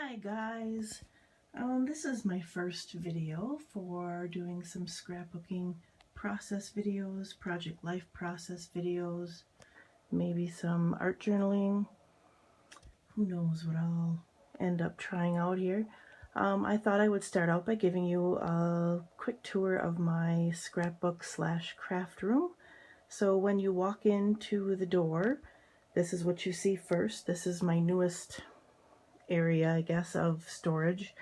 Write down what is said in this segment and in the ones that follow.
Hi guys, this is my first video for doing some scrapbooking process videos, project life process videos, maybe some art journaling. Who knows what I'll end up trying out here. I thought I would start out by giving you a quick tour of my scrapbook / craft room. So when you walk into the door, this is what you see first. This is my newest area, I guess, of storage.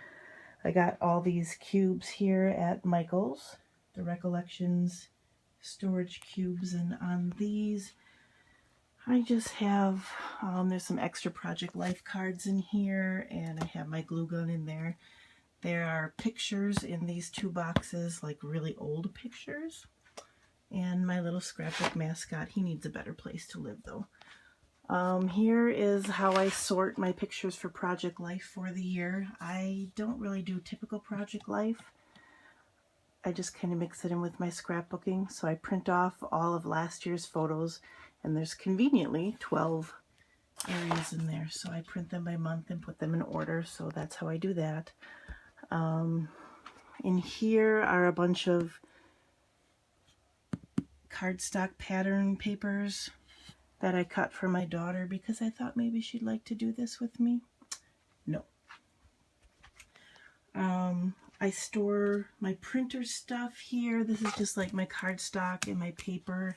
I got all these cubes here at Michael's, the Recollections storage cubes, and on these I just have, there's some extra Project Life cards in here, and I have my glue gun in there. There are pictures in these two boxes, like really old pictures, and my little scrapbook mascot. He needs a better place to live though. Here is how I sort my pictures for Project Life for the year. I don't really do typical Project Life. I just kind of mix it in with my scrapbooking. So I print off all of last year's photos, and there's conveniently 12 areas in there. So I print them by month and put them in order. So that's how I do that. In here are a bunch of cardstock pattern papers that I cut for my daughter because I thought maybe she'd like to do this with me. No. I store my printer stuff here. This is just like my cardstock and my paper.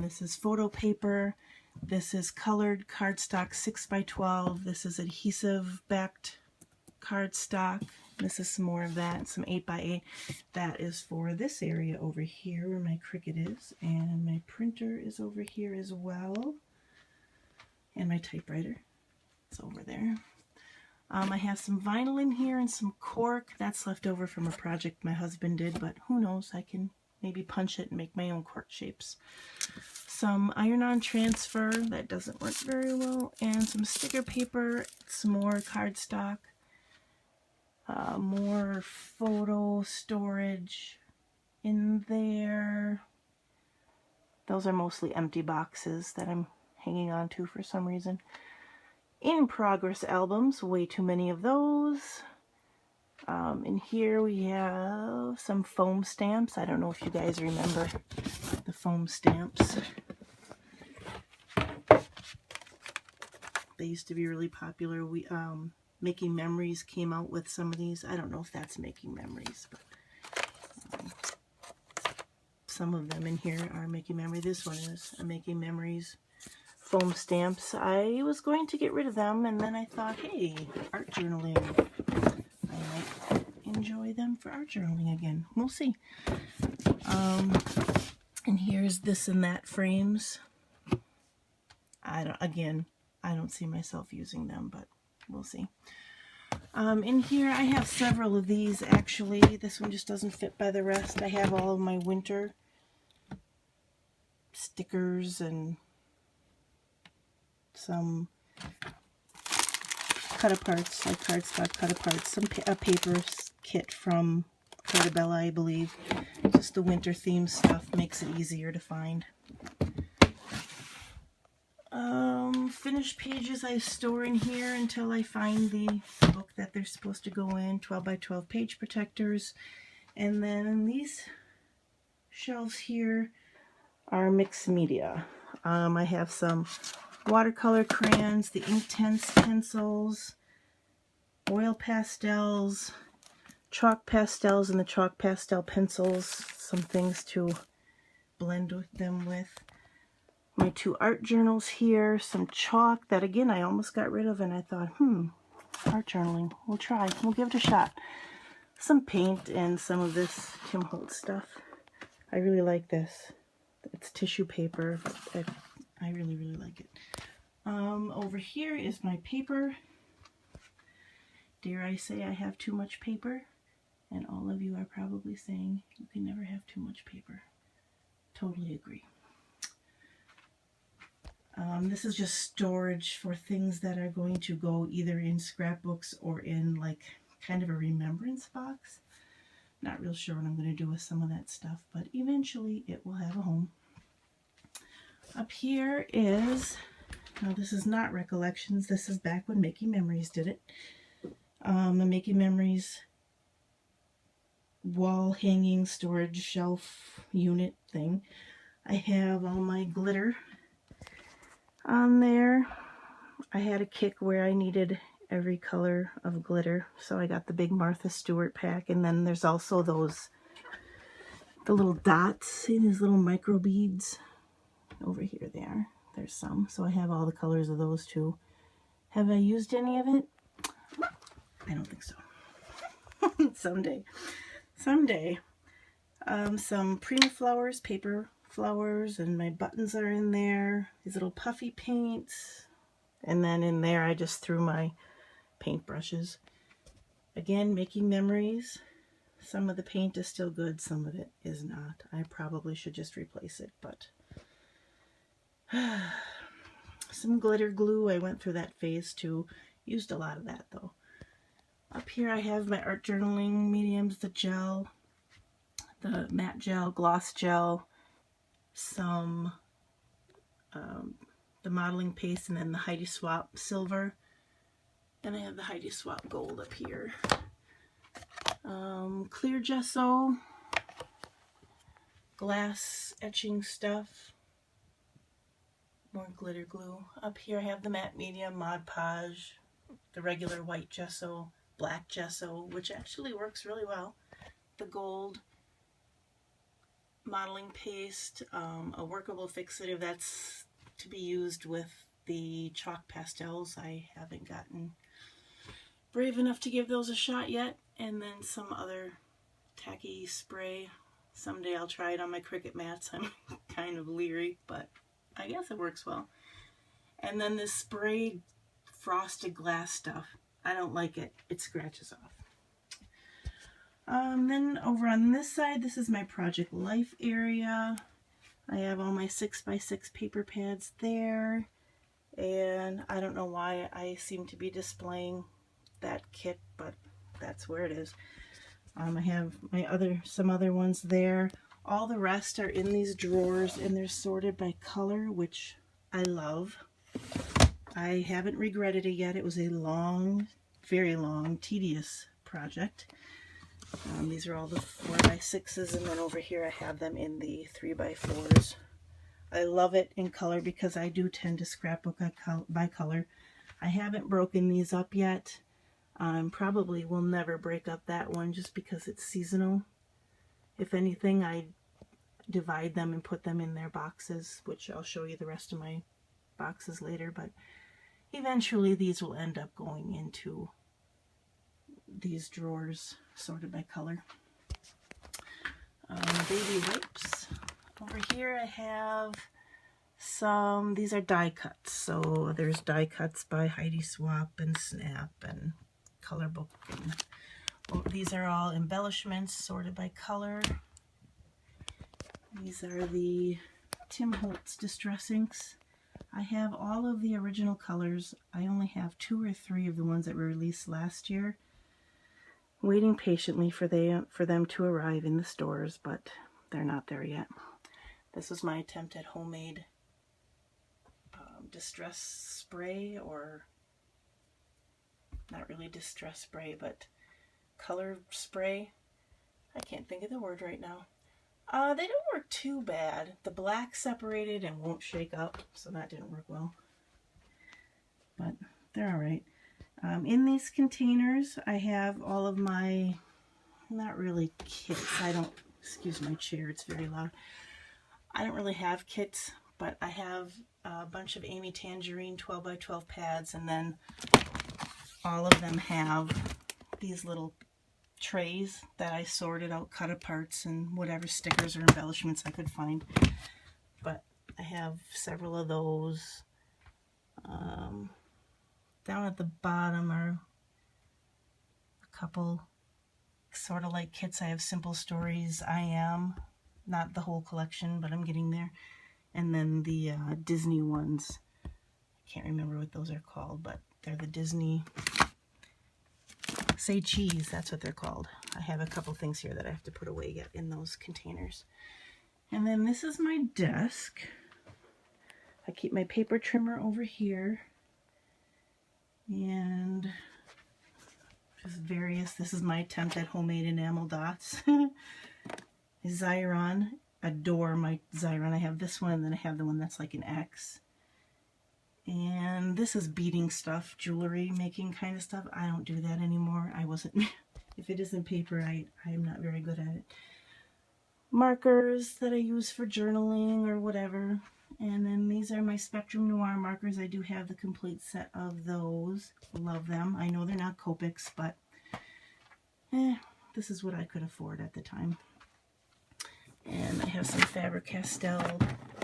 This is photo paper. This is colored cardstock 6x12. This is adhesive backed cardstock. This is some more of that, some 8x8. That is for this area over here where my Cricut is, and my printer is over here as well, and my typewriter is over there. I have some vinyl in here and some cork. That's left over from a project my husband did, but who knows, I can maybe punch it and make my own cork shapes. Some iron-on transfer, that doesn't work very well, and some sticker paper, some more cardstock. More photo storage in there. Those are mostly empty boxes that I'm hanging on to for some reason. In progress albums, way too many of those. In here we have some foam stamps. I don't know if you guys remember the foam stamps. They used to be really popular. Making Memories came out with some of these. I don't know if that's Making Memories, but some of them in here are Making Memories. This one is a Making Memories foam stamps. I was going to get rid of them, and then I thought, hey, art journaling. I might enjoy them for art journaling again. We'll see. And here's this and that frames. I don't see myself using them, but we'll see. In here I have several of these actually. This one just doesn't fit by the rest. I have all of my winter stickers and some cut-aparts, like cardstock cut-aparts, some a paper kit from Portobello, I believe. Just the winter theme stuff makes it easier to find. Finished pages I store in here until I find the book that they're supposed to go in, 12x12 page protectors. And then these shelves here are mixed media. I have some watercolor crayons, the Inktense pencils, oil pastels, chalk pastels, and the chalk pastel pencils, some things to blend with them with. My two art journals here, some chalk that again I almost got rid of, and I thought, art journaling, we'll try, we'll give it a shot. Some paint and some of this Tim Holtz stuff. I really like this. It's tissue paper, but I really, really like it. Over here is my paper. Dare I say I have too much paper? And all of you are probably saying you can never have too much paper. Totally agree. This is just storage for things that are going to go either in scrapbooks or in like kind of a remembrance box. Not real sure what I'm going to do with some of that stuff, but eventually it will have a home. Up here is, now this is not Recollections, this is back when Making Memories did it. The Making Memories wall hanging storage shelf unit thing. I have all my glitter on there. I had a kick where I needed every color of glitter, so I got the big Martha Stewart pack, and then there's also those, the little dots, see these little micro beads? Over here they are. There's some, so I have all the colors of those too. Have I used any of it? I don't think so. Someday. Someday. Some Prima flowers, paper flowers, and my buttons are in there. These little puffy paints. And then in there I just threw my paintbrushes. Again, Making Memories. Some of the paint is still good, some of it is not. I probably should just replace it, but some glitter glue. I went through that phase too. Used a lot of that though. Up here I have my art journaling mediums, the gel, the matte gel, gloss gel, some the modeling paste, and then the Heidi Swapp silver. And I have the Heidi Swapp gold up here. Clear gesso, glass etching stuff, more glitter glue. Up here I have the matte medium, Mod Podge, the regular white gesso, black gesso, which actually works really well, the gold modeling paste, a workable fixative that's to be used with the chalk pastels. I haven't gotten brave enough to give those a shot yet. And then some other tacky spray. Someday I'll try it on my Cricut mats. I'm kind of leery, but I guess it works well. And then this sprayed frosted glass stuff. I don't like it. It scratches off. Then over on this side, this is my Project Life area. I have all my 6x6 paper pads there. And I don't know why I seem to be displaying that kit, but that's where it is. I have my some other ones there. All the rest are in these drawers, and they're sorted by color, which I love. I haven't regretted it yet. It was a long, very long, tedious project. These are all the 4x6s, and then over here I have them in the 3x4s. I love it in color because I do tend to scrapbook by color. I haven't broken these up yet. Probably will never break up that one just because it's seasonal. If anything, I divide them and put them in their boxes, which I'll show you the rest of my boxes later, but eventually these will end up going into these drawers sorted by color. Baby wipes. Over here I have some, these are die cuts. So there's die cuts by Heidi Swapp and Snap and Color Book. And, well, these are all embellishments sorted by color. These are the Tim Holtz Distress Inks. I have all of the original colors. I only have 2 or 3 of the ones that were released last year. Waiting patiently for them to arrive in the stores, but they're not there yet. This was my attempt at homemade distress spray, or not really distress spray, but color spray. I can't think of the word right now. They don't work too bad. The black separated and won't shake up, so that didn't work well. But they're alright. In these containers, I have all of my, not really kits. I don't, excuse my chair, it's very loud. I don't really have kits, but I have a bunch of Amy Tangerine 12x12 pads, and then all of them have these little trays that I sorted out cut aparts and whatever stickers or embellishments I could find. But I have several of those. Down at the bottom are a couple sort of like kits. I have Simple Stories, I Am, not the whole collection, but I'm getting there. And then the Disney ones. I can't remember what those are called, but they're the Disney Say Cheese, that's what they're called. I have a couple things here that I have to put away yet in those containers. And then this is my desk. I keep my paper trimmer over here. And Just various. This is my attempt at homemade enamel dots. Xyron. Adore my Xyron. I have this one, and then I have the one that's like an X. And this is beading stuff, jewelry making kind of stuff. I don't do that anymore. I wasn't. If it isn't paper, I'm not very good at it. Markers that I use for journaling or whatever. And then these are my Spectrum Noir markers. I do have the complete set of those. Love them. I know they're not Copics, but this is what I could afford at the time. And I have some Faber-Castell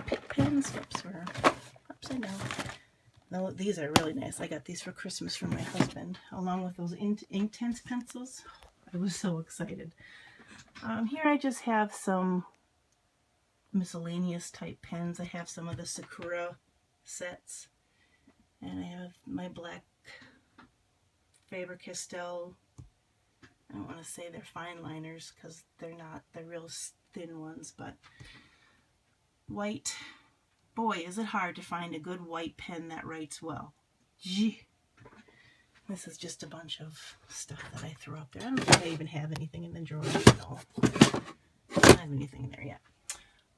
Pick pens. Oops, we're upside down. No, these are really nice. I got these for Christmas from my husband, along with those Inktense pencils. I was so excited. Here I just have some miscellaneous type pens. I have some of the Sakura sets, and I have my black Faber-Castell. I don't want to say they're fine liners because they're not. They're real thin ones, but white. Boy, is it hard to find a good white pen that writes well. Gee. This is just a bunch of stuff that I threw up there. I don't think I even have anything in the drawer. No, I don't have anything in there yet.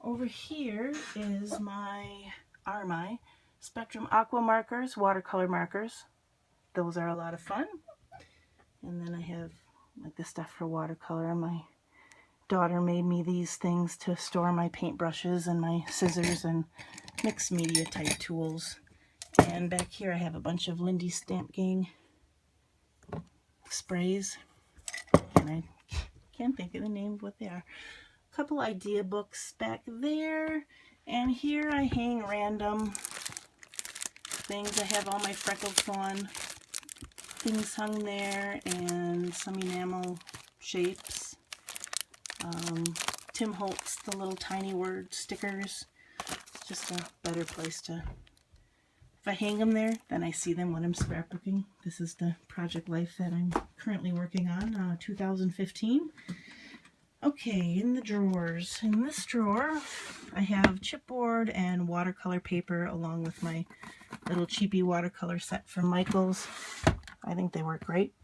Over here is my Spectrum Aqua markers, watercolor markers. Those are a lot of fun. And then I have like this stuff for watercolor. My daughter made me these things to store my paintbrushes and my scissors and mixed media type tools. And back here I have a bunch of Lindy Stamp Gang sprays, and I can't think of the name of what they are. A couple idea books back there, and here I hang random things. I have all my Freckled Fawn things hung there, and some enamel shapes. Tim Holtz, the little tiny word stickers. It's just a better place to, if I hang them there, then I see them when I'm scrapbooking. This is the Project Life that I'm currently working on, 2015. Okay, in the drawers. In this drawer, I have chipboard and watercolor paper along with my little cheapy watercolor set from Michaels. I think they work great.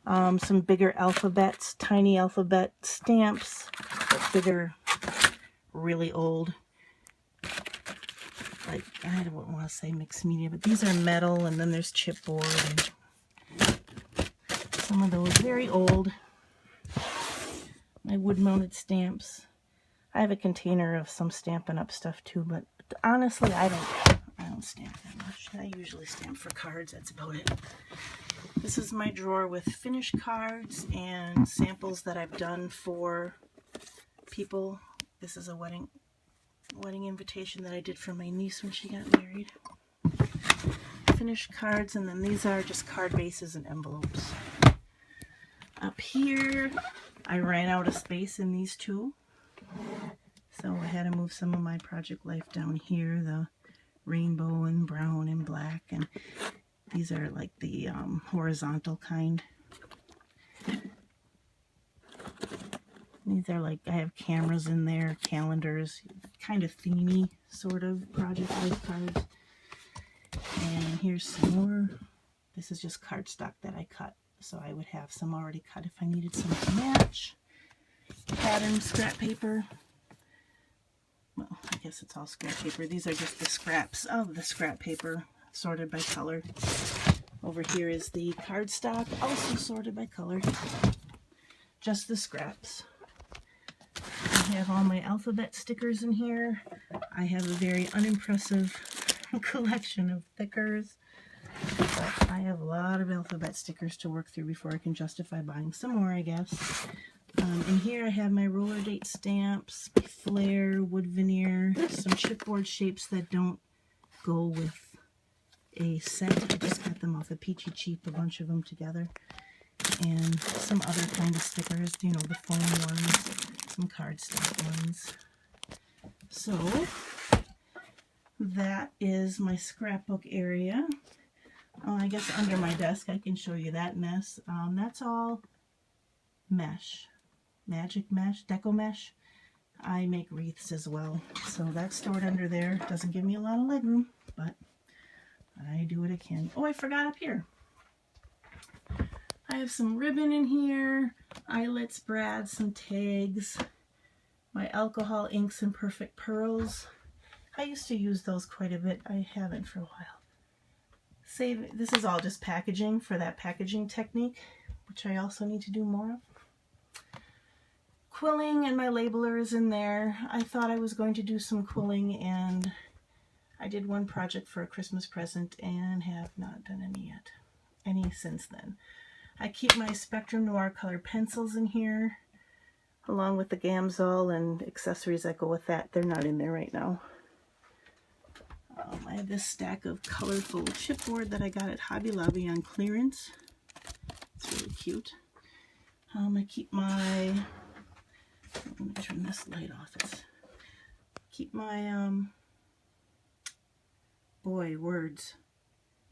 Some bigger alphabets, tiny alphabet stamps, bigger, really old. Like, I don't want to say mixed media, but these are metal, and then there's chipboard, and some of those very old. My wood-mounted stamps. I have a container of some Stampin' Up stuff too, but honestly, I don't stamp that much. I usually stamp for cards. That's about it. This is my drawer with finished cards and samples that I've done for people. This is a wedding invitation that I did for my niece when she got married. Finished cards, and then these are just card bases and envelopes. Up here, I ran out of space in these two, so I had to move some of my Project Life down here, the rainbow and brown and black, and these are like the horizontal kind. These are like, I have cameras in there, calendars, kind of themey sort of Project Life cards. And here's some more. This is just cardstock that I cut, so I would have some already cut if I needed some to match. Pattern scrap paper. Well, I guess it's all scrap paper. These are just the scraps of the scrap paper, sorted by color. Over here is the cardstock, also sorted by color. Just the scraps. I have all my alphabet stickers in here. I have a very unimpressive collection of thickers, but I have a lot of alphabet stickers to work through before I can justify buying some more, I guess. In here I have my roller date stamps, my flare, wood veneer, some chipboard shapes that don't go with a set. I just got them off of Peachy Cheap, a bunch of them together. And some other kind of stickers, you know, the foam ones, some cardstock ones. So that is my scrapbook area. Oh, I guess under my desk I can show you that mess. That's all mesh, magic mesh, deco mesh. I make wreaths as well, so that's stored under there. Doesn't give me a lot of leg room, but I do what I can. Oh, I forgot up here. I have some ribbon in here, eyelets, brads, some tags, my alcohol inks and perfect pearls. I used to use those quite a bit. I haven't for a while. This is all just packaging for that packaging technique, which I also need to do more of. Quilling and my labeler is in there. I thought I was going to do some quilling, and I did one project for a Christmas present and have not done any since then. I keep my Spectrum Noir color pencils in here, along with the Gamsol and accessories that go with that. They're not in there right now. I have this stack of colorful chipboard that I got at Hobby Lobby on clearance. It's really cute. I keep my, let me turn this light off. Keep my,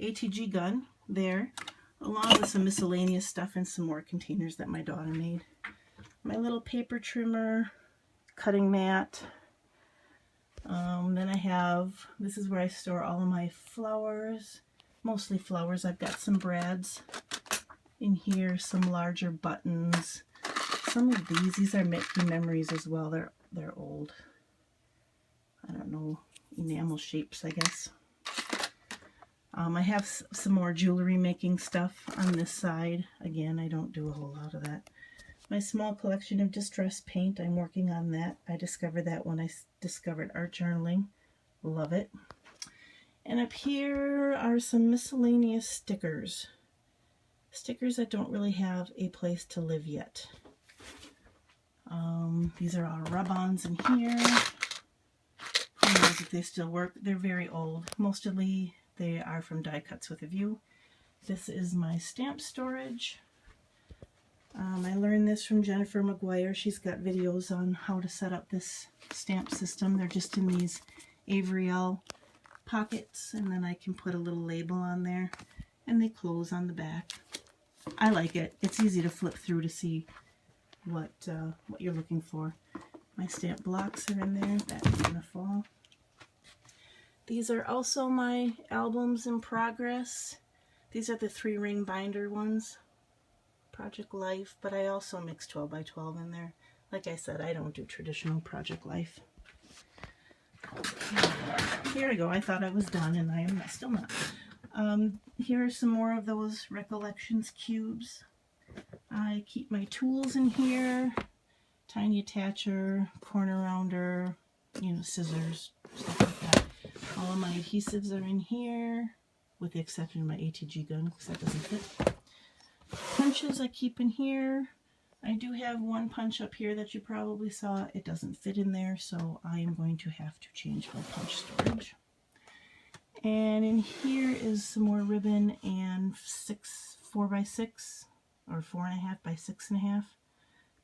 ATG gun there, along with some miscellaneous stuff and some more containers that my daughter made. My little paper trimmer, cutting mat. Then I have, this is where I store all of my flowers, mostly flowers. I've got some brads in here, some larger buttons. Some of these are making memories as well. They're old. I don't know, enamel shapes, I guess. I have some more jewelry making stuff on this side. Again, I don't do a whole lot of that. My small collection of distress paint, I'm working on that. I discovered that when I discovered art journaling. Love it. And up here are some miscellaneous stickers. Stickers that don't really have a place to live yet. These are all rub-ons in here. Who knows if they still work? They're very old. Mostly they are from Die Cuts with a View. This is my stamp storage. I learned this from Jennifer McGuire. She's got videos on how to set up this stamp system. They're just in these Avriel pockets, and then I can put a little label on there, and they close on the back. I like it. It's easy to flip through to see what you're looking for. My stamp blocks are in there. That's gonna fall. These are also my albums in progress. These are the 3-ring binder ones. Project Life, but I also mix 12 by 12 in there. Like I said, I don't do traditional Project Life. Here we go. I thought I was done, and I am still not. Here are some more of those Recollections cubes. I keep my tools in here. Tiny attacher, corner rounder, scissors, stuff like that. All of my adhesives are in here, with the exception of my ATG gun, because that doesn't fit. Punches I keep in here. I do have one punch up here that you probably saw. It doesn't fit in there, so I am going to have to change my punch storage. And in here is some more ribbon and 4x6 or 4.5 by 6.5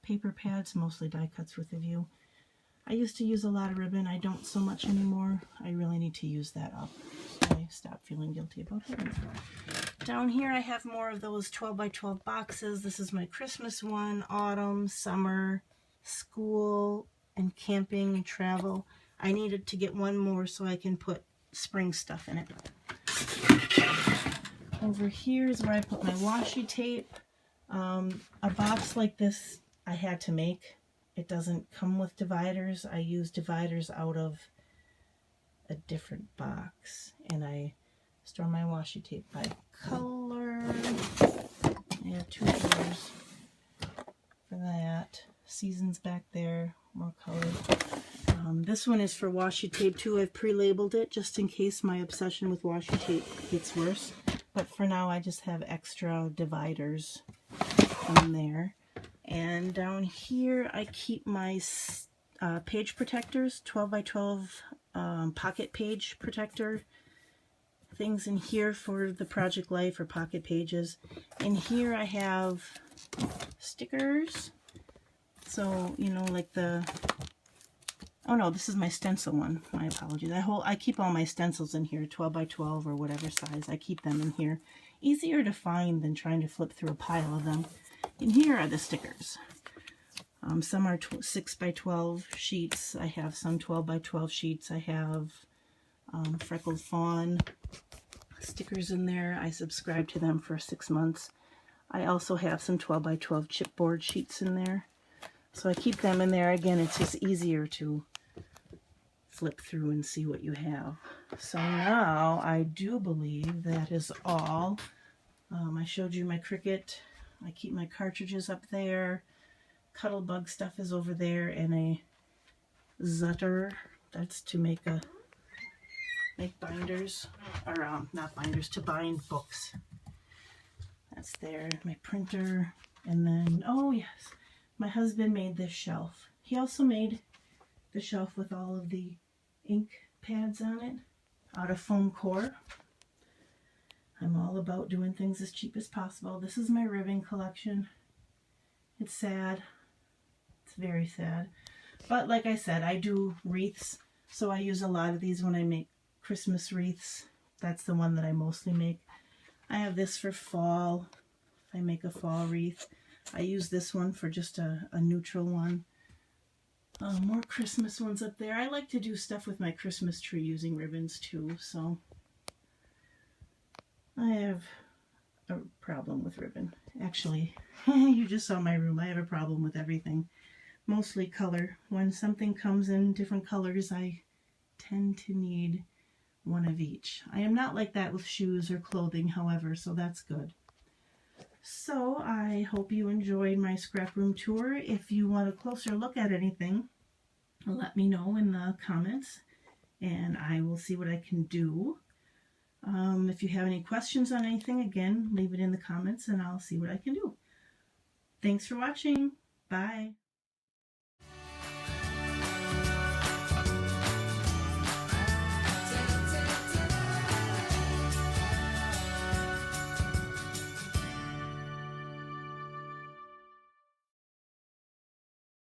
paper pads, mostly Die Cuts with a View. I used to use a lot of ribbon. I don't so much anymore. I really need to use that up. So I stopped feeling guilty about it. Down here I have more of those 12 by 12 boxes. This is my Christmas one, autumn, summer, school, and camping and travel. I needed to get one more so I can put spring stuff in it. Over here is where I put my washi tape. A box like this I had to make. It doesn't come with dividers. I use dividers out of a different box, and I store my washi tape by color. I have 2 colors for that. Seasons back there, more color. This one is for washi tape too. I've pre-labeled it just in case my obsession with washi tape gets worse. But for now I just have extra dividers in there. And down here I keep my page protectors, 12 by 12 pocket page protector things in here for the Project Life or pocket pages. In here I have stickers. So, like the, oh no, this is my stencil one. My apologies. I keep all my stencils in here, 12 by 12 or whatever size. I keep them in here. Easier to find than trying to flip through a pile of them. And here are the stickers. Some are 6 by 12 sheets. I have some 12 by 12 sheets. I have Freckled Fawn stickers in there. I subscribe to them for 6 months. I also have some 12 by 12 chipboard sheets in there. So I keep them in there. Again, it's just easier to flip through and see what you have. So now I do believe that is all. I showed you my Cricut. I keep my cartridges up there. Cuttlebug stuff is over there, and a Zutter. That's to make binders, or not binders, to bind books. That's there. My printer, and then oh yes, my husband made this shelf. He also made the shelf with all of the ink pads on it out of foam core. I'm all about doing things as cheap as possible. This is my ribbon collection. It's sad. It's very sad. But like I said, I do wreaths, so I use a lot of these when I make Christmas wreaths. That's the one that I mostly make. I have this for fall. If I make a fall wreath, I use this one for just a neutral one. More Christmas ones up there. I like to do stuff with my Christmas tree using ribbons too, so I have a problem with ribbon. Actually, you just saw my room. I have a problem with everything. Mostly color. When something comes in different colors, I tend to need one of each. I am not like that with shoes or clothing, however, so that's good. So I hope you enjoyed my scrap room tour. If you want a closer look at anything, let me know in the comments and I will see what I can do. If you have any questions on anything, again, leave it in the comments and I'll see what I can do. Thanks for watching. Bye.